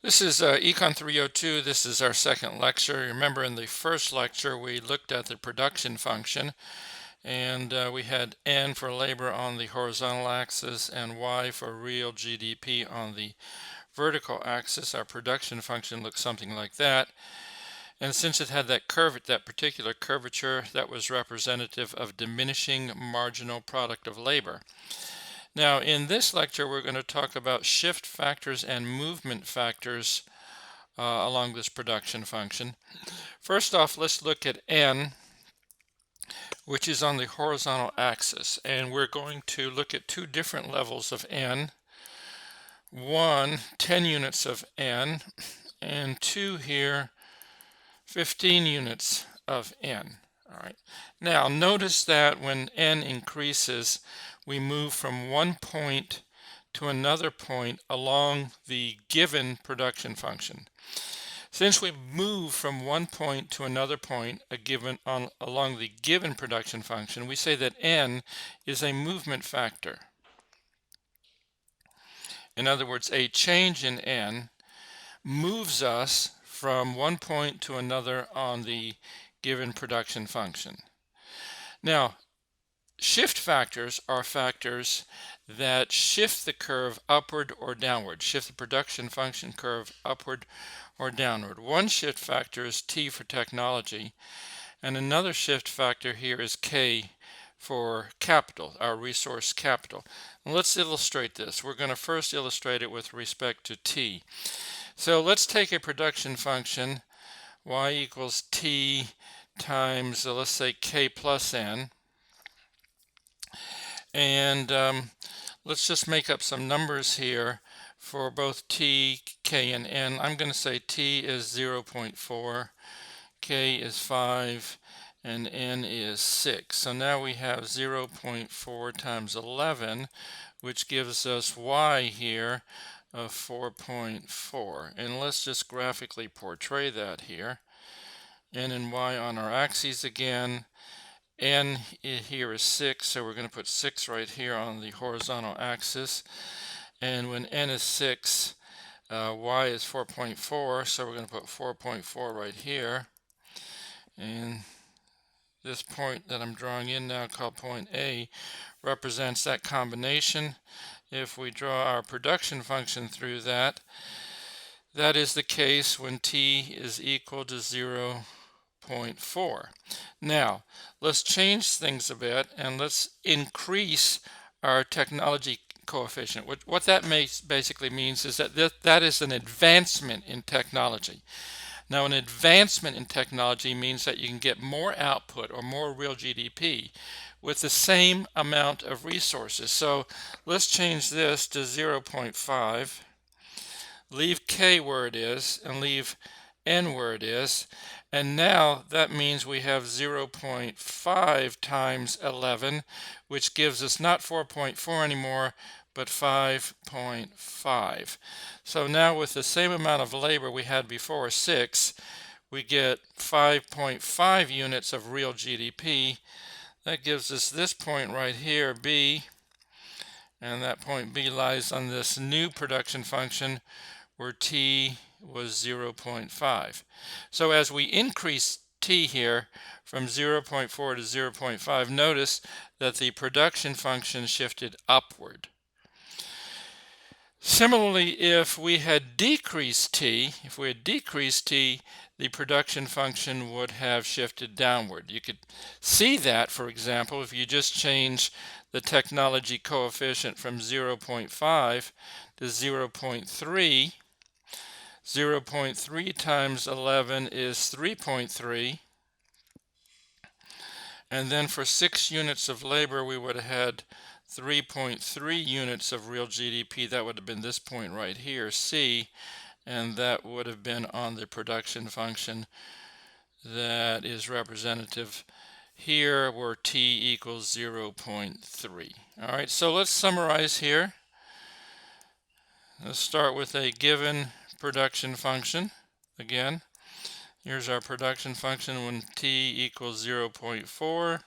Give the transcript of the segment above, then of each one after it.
This is Econ 302. This is our second lecture. Remember, in the first lecture, we looked at the production function, and we had N for labor on the horizontal axis and Y for real GDP on the vertical axis. Our production function looks something like that. And since it had that particular curvature, that was representative of diminishing marginal product of labor. Now, in this lecture, we're going to talk about shift factors and movement factors along this production function. First off, let's look at N, which is on the horizontal axis. And we're going to look at two different levels of N. One, 10 units of N, and two here, 15 units of N. All right. Now, notice that when N increases, we move from one point to another point along the given production function. Since we move from one point to another point along the given production function, we say that N is a movement factor. In other words, a change in N moves us from one point to another on the given production function. Now, shift factors are factors that shift the curve upward or downward, shift the production function curve upward or downward. One shift factor is T for technology, and another shift factor here is K for capital, our resource capital. And let's illustrate this. We're going to first illustrate it with respect to T. So let's take a production function, y equals T times, let's say, K plus N. And let's just make up some numbers here for both T, K, and N. I'm going to say T is 0.4, K is 5, and N is 6. So now we have 0.4 times 11, which gives us Y here of 4.4. And let's just graphically portray that here. N and Y on our axes again. N here is 6, so we're going to put 6 right here on the horizontal axis. And when N is 6, Y is 4.4, so we're going to put 4.4 right here. And this point that I'm drawing in now, called point A, represents that combination. If we draw our production function through that, that is the case when T is equal to 0.4. Now, let's change things a bit and let's increase our technology coefficient. What that basically means is that that is an advancement in technology. Now, an advancement in technology means that you can get more output or more real GDP with the same amount of resources. So let's change this to 0.5, leave K where it is, and leave N where it is. And now that means we have 0.5 times 11, which gives us not 4.4 anymore, but 5.5. So now with the same amount of labor we had before, 6, we get 5.5 units of real GDP. That gives us this point right here, B, and that point B lies on this new production function where T was 0.5. So as we increase T here from 0.4 to 0.5, notice that the production function shifted upward. Similarly, if we had decreased T, the production function would have shifted downward. You could see that, for example, if you just change the technology coefficient from 0.5 to 0.3. 0.3 times 11 is 3.3. And then for 6 units of labor, we would have had 3.3 units of real GDP. That would have been this point right here, C, and that would have been on the production function that is representative here where T equals 0.3. All right, so let's summarize here. Let's start with a given production function. Again, here's our production function when T equals 0.4.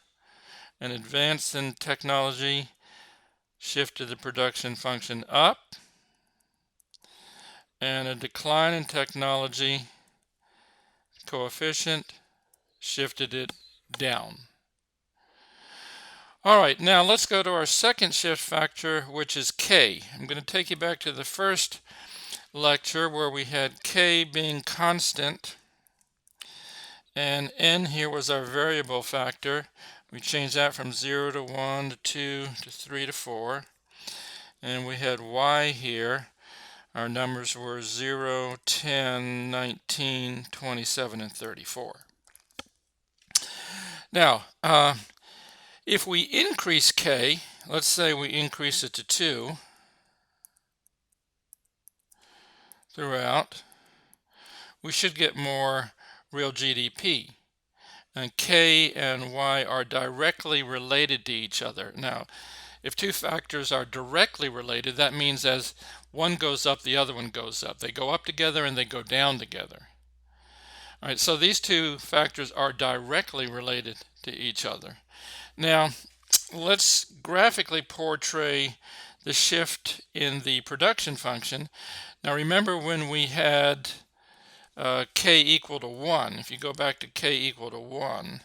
An advance in technology shifted the production function up. and a decline in technology coefficient shifted it down. All right, now let's go to our second shift factor, which is K. I'm going to take you back to the first lecture where we had K being constant, and N here was our variable factor. We changed that from 0 to 1 to 2 to 3 to 4. And we had Y here. Our numbers were 0, 10, 19, 27, and 34. Now, if we increase K, let's say we increase it to 2 throughout, we should get more real GDP. And K and Y are directly related to each other. Now, if two factors are directly related, that means as one goes up, the other one goes up. They go up together and they go down together. All right, so these two factors are directly related to each other. Now, let's graphically portray the shift in the production function. Now, remember when we had K equal to 1, if you go back to K equal to 1,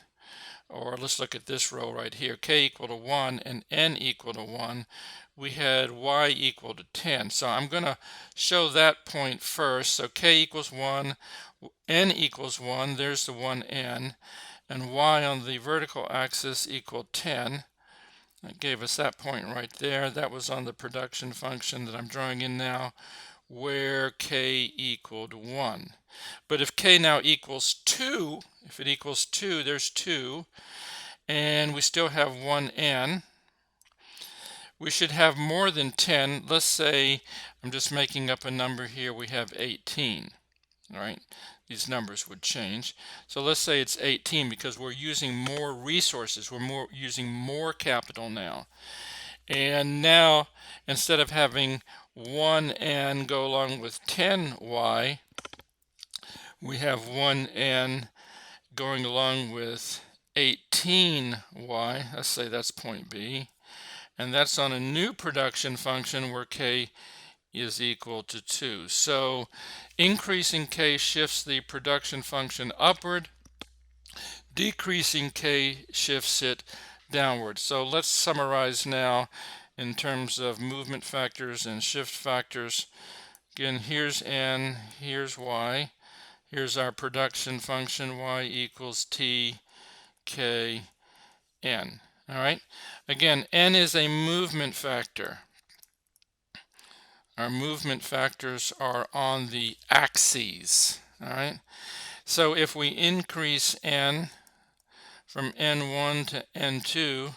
or let's look at this row right here, K equal to 1 and N equal to 1, we had Y equal to 10. So I'm going to show that point first. So K equals 1, N equals 1, there's the 1N, and Y on the vertical axis equal 10. That gave us that point right there. That was on the production function that I'm drawing in now, where K equaled 1. But if K now equals 2, if it equals 2, there's 2, and we still have 1N, we should have more than 10. Let's say, I'm just making up a number here, we have 18. All right, these numbers would change. So let's say it's 18 because we're using more resources. We're using more capital now. And now, instead of having 1N go along with 10Y, we have 1N going along with 18Y. Let's say that's point B. And that's on a new production function where K is equal to 2. So increasing K shifts the production function upward. Decreasing K shifts it downward. So let's summarize now in terms of movement factors and shift factors. Again, here's N, here's Y. Here's our production function, Y equals T, K, N. All right. Again, N is a movement factor. Our movement factors are on the axes. All right. So if we increase N from N1 to N2,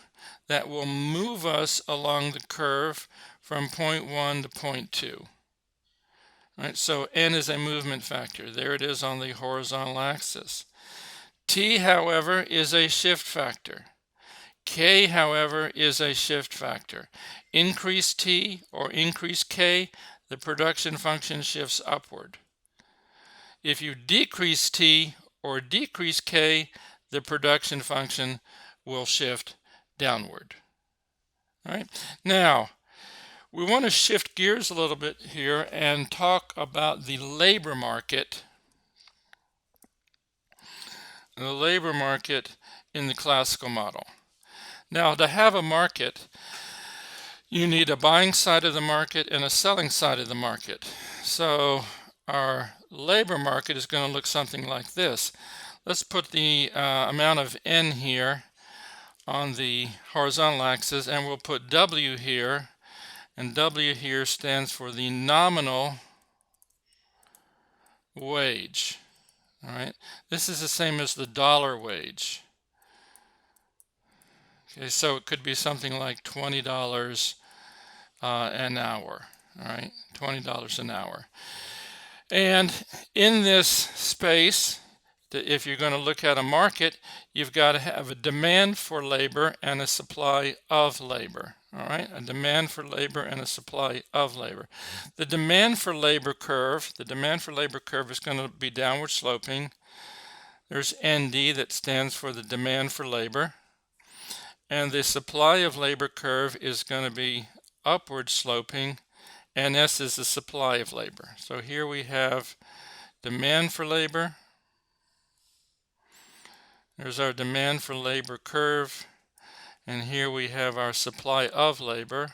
that will move us along the curve from point 1 to point 2. All right, so N is a movement factor. There it is on the horizontal axis. T, however, is a shift factor. K, however, is a shift factor. Increase T or increase K, the production function shifts upward. If you decrease T or decrease K, the production function will shift downward. All right. Now, we want to shift gears a little bit here and talk about the labor market. The labor market in the classical model. Now, to have a market, you need a buying side of the market and a selling side of the market. So our labor market is going to look something like this. Let's put the amount of N here on the horizontal axis, and we'll put W here, and W here stands for the nominal wage. All right, this is the same as the dollar wage. Okay, so it could be something like $20 an hour. All right, $20 an hour. And in this space, if you're going to look at a market, you've got to have a demand for labor and a supply of labor. All right, a demand for labor and a supply of labor. The demand for labor curve is going to be downward sloping. There's ND that stands for the demand for labor. And the supply of labor curve is going to be upward sloping, and S is the supply of labor. So here we have demand for labor. There's our demand for labor curve. And here we have our supply of labor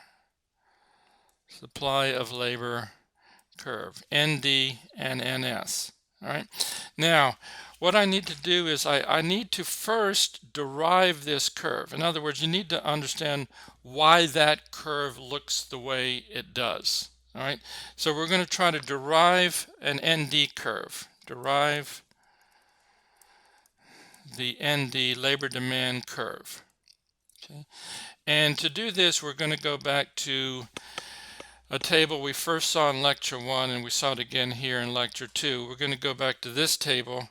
curve, ND and NS. All right. Now, what I need to do is I need to first derive this curve. In other words, you need to understand why that curve looks the way it does. All right. So we're going to try to derive an ND curve. Derive the ND labor demand curve. Okay. And to do this, we're going to go back to a table we first saw in lecture 1, and we saw it again here in lecture 2. We're going to go back to this table.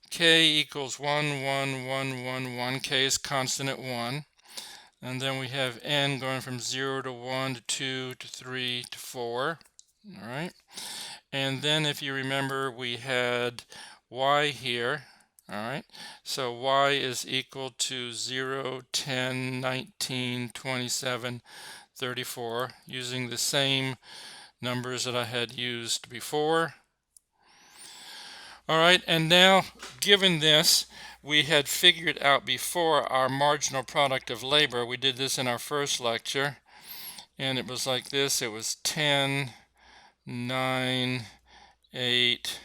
K equals 1, 1, 1, 1, 1. K is constant at 1. And then we have N going from 0 to 1 to 2 to 3 to 4. All right. And then if you remember, we had Y here. All right. So Y is equal to 0, 10, 19, 27, 34, using the same numbers that I had used before. All right, and now given this, we had figured out before our marginal product of labor. We did this in our first lecture, and it was like this. It was 10, 9, 8,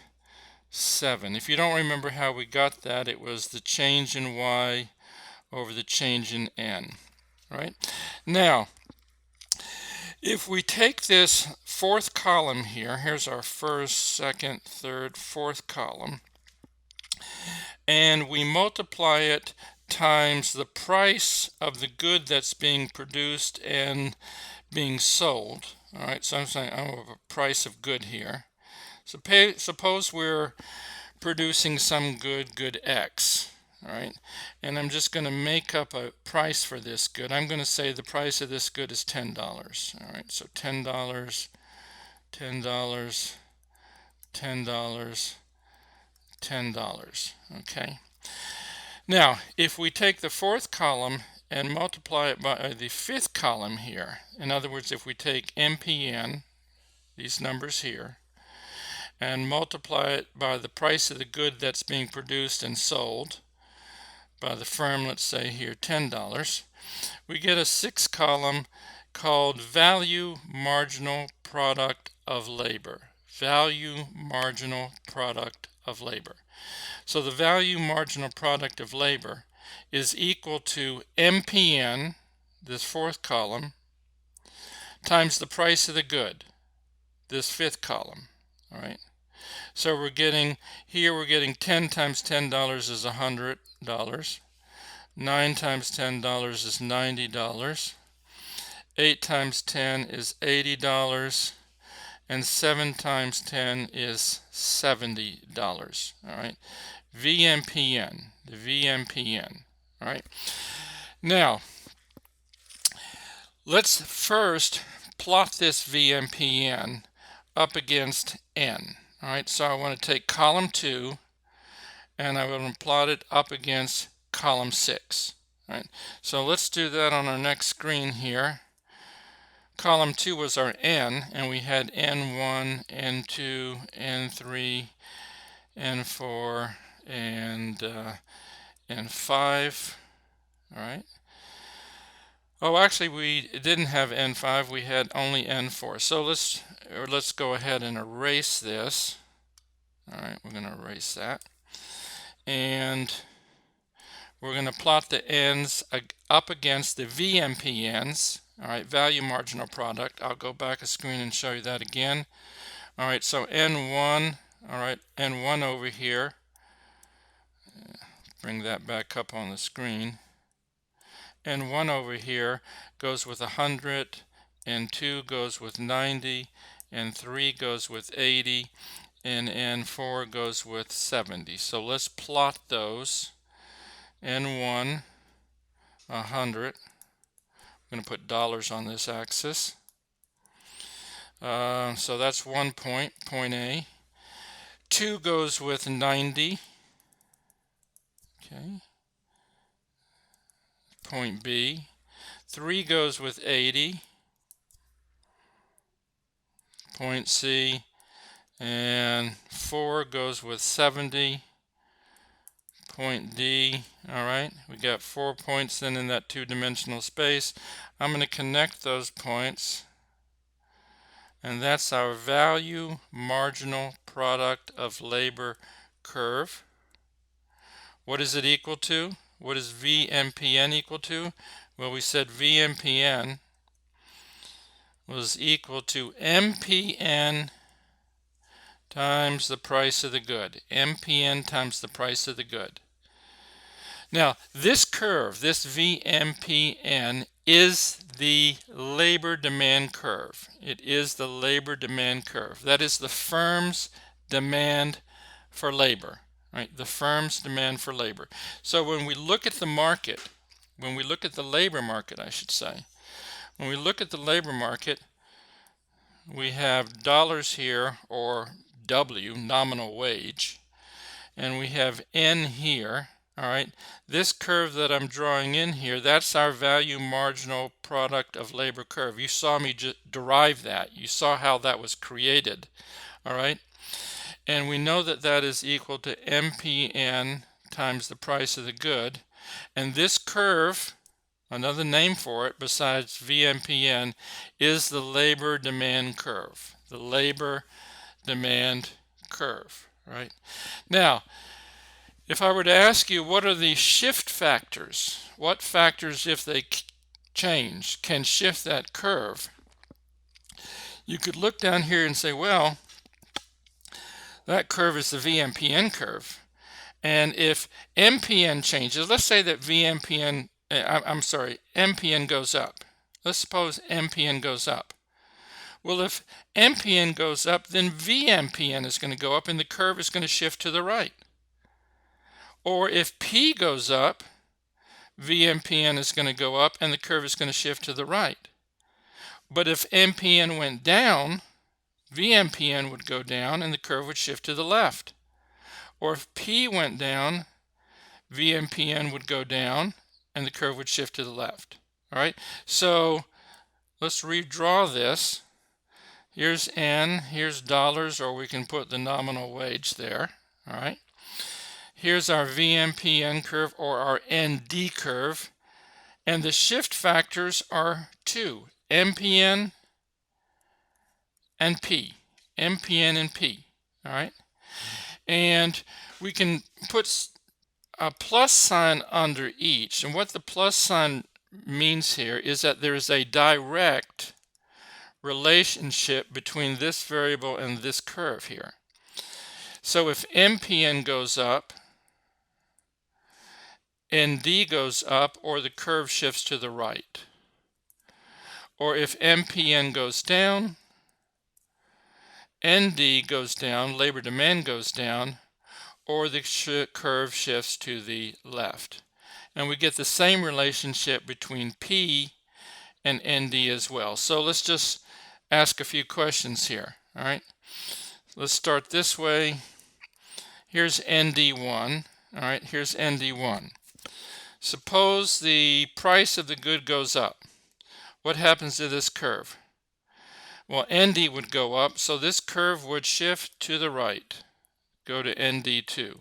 7. If you don't remember how we got that, it was the change in Y over the change in N. All right, now if we take this fourth column here, here's our first, second, third, fourth column, and we multiply it times the price of the good that's being produced and being sold. All right, so I'm saying I have a price of good here. So suppose we're producing some good X. All right, and I'm just going to make up a price for this good. I'm going to say the price of this good is $10. All right, so $10, $10, $10, $10. Okay. Now, if we take the fourth column and multiply it by the fifth column here, in other words, if we take MPN, these numbers here, and multiply it by the price of the good that's being produced and sold by the firm, let's say here $10, we get a sixth column called value marginal product of labor. Value marginal product of labor. So the value marginal product of labor is equal to MPN, this fourth column, times the price of the good, this fifth column. All right. So we're getting 10 times $10 is $100. 9 times $10 is $90. 8 times 10 is $80. And 7 times 10 is $70. All right. VMPN, the VMPN. All right. Now, let's first plot this VMPN up against N. All right, so I want to take column 2 and I want to plot it up against column 6. All right, so let's do that on our next screen here. Column 2 was our N, and we had N1, N2, N3, N4, and N5. All right. Oh, actually, we didn't have N5. We had only N4. So let's go ahead and erase this. All right, we're going to erase that. And we're going to plot the N's up against the VMPNs. All right, value marginal product. I'll go back a screen and show you that again. All right, so N1, all right, N1 over here. Bring that back up on the screen. N1 over here goes with 100, N2 goes with 90, N3 goes with 80, and N4 goes with 70. So let's plot those. N1, 100. I'm going to put dollars on this axis. So that's 1 point, point A. 2 goes with 90. Okay. Point B. 3 goes with 80. point C, and 4 goes with 70, point D. All right, we got 4 points then in that two-dimensional space. I'm going to connect those points, and that's our value marginal product of labor curve. What is it equal to? What is VMPN equal to? Well, we said VMPN was equal to MPN times the price of the good. MPN times the price of the good. Now, this curve, this VMPN, is the labor demand curve. It is the labor demand curve. That is the firm's demand for labor, right? The firm's demand for labor. So when we look at the market, when we look at the labor market, I should say, when we look at the labor market, we have dollars here, or W, nominal wage, and we have N here. All right, this curve that I'm drawing in here, that's our value marginal product of labor curve. You saw me derive that. You saw how that was created. All right, and we know that that is equal to MPN times the price of the good. And this curve, another name for it besides VMPN, is the labor demand curve. The labor demand curve, right? Now, if I were to ask you, what are the shift factors? What factors, if they change, can shift that curve? You could look down here and say, well, that curve is the VMPN curve. And if MPN changes, let's say that MPN goes up. Let's suppose MPN goes up. Well, if MPN goes up, then VMPN is going to go up and the curve is going to shift to the right. Or if P goes up, VMPN is going to go up and the curve is going to shift to the right. But if MPN went down, VMPN would go down and the curve would shift to the left. Or if P went down, VMPN would go down and the curve would shift to the left. All right, so let's redraw this. Here's N, here's dollars, or we can put the nominal wage there. All right, here's our VMPN curve, or our ND curve, and the shift factors are two: MPN and P. MPN and P. All right, and we can put a plus sign under each, and what the plus sign means here is that there is a direct relationship between this variable and this curve here. So if MPN goes up, ND goes up, or the curve shifts to the right. Or if MPN goes down, ND goes down, labor demand goes down, or the curve shifts to the left. And we get the same relationship between P and ND as well. So let's just ask a few questions here. All right, let's start this way. Here's ND1. All right, here's ND1. Suppose the price of the good goes up. What happens to this curve? Well, ND would go up, so this curve would shift to the right. Go to ND2.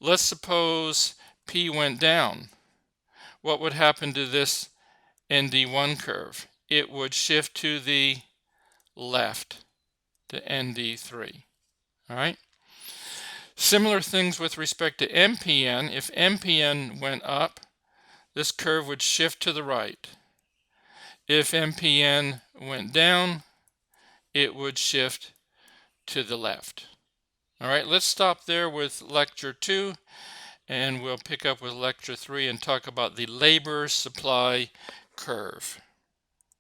Let's suppose P went down. What would happen to this ND1 curve? It would shift to the left, to ND3. All right? Similar things with respect to MPN. If MPN went up, this curve would shift to the right. If MPN went down, it would shift to the left. All right, let's stop there with lecture 2, and we'll pick up with lecture 3 and talk about the labor supply curve.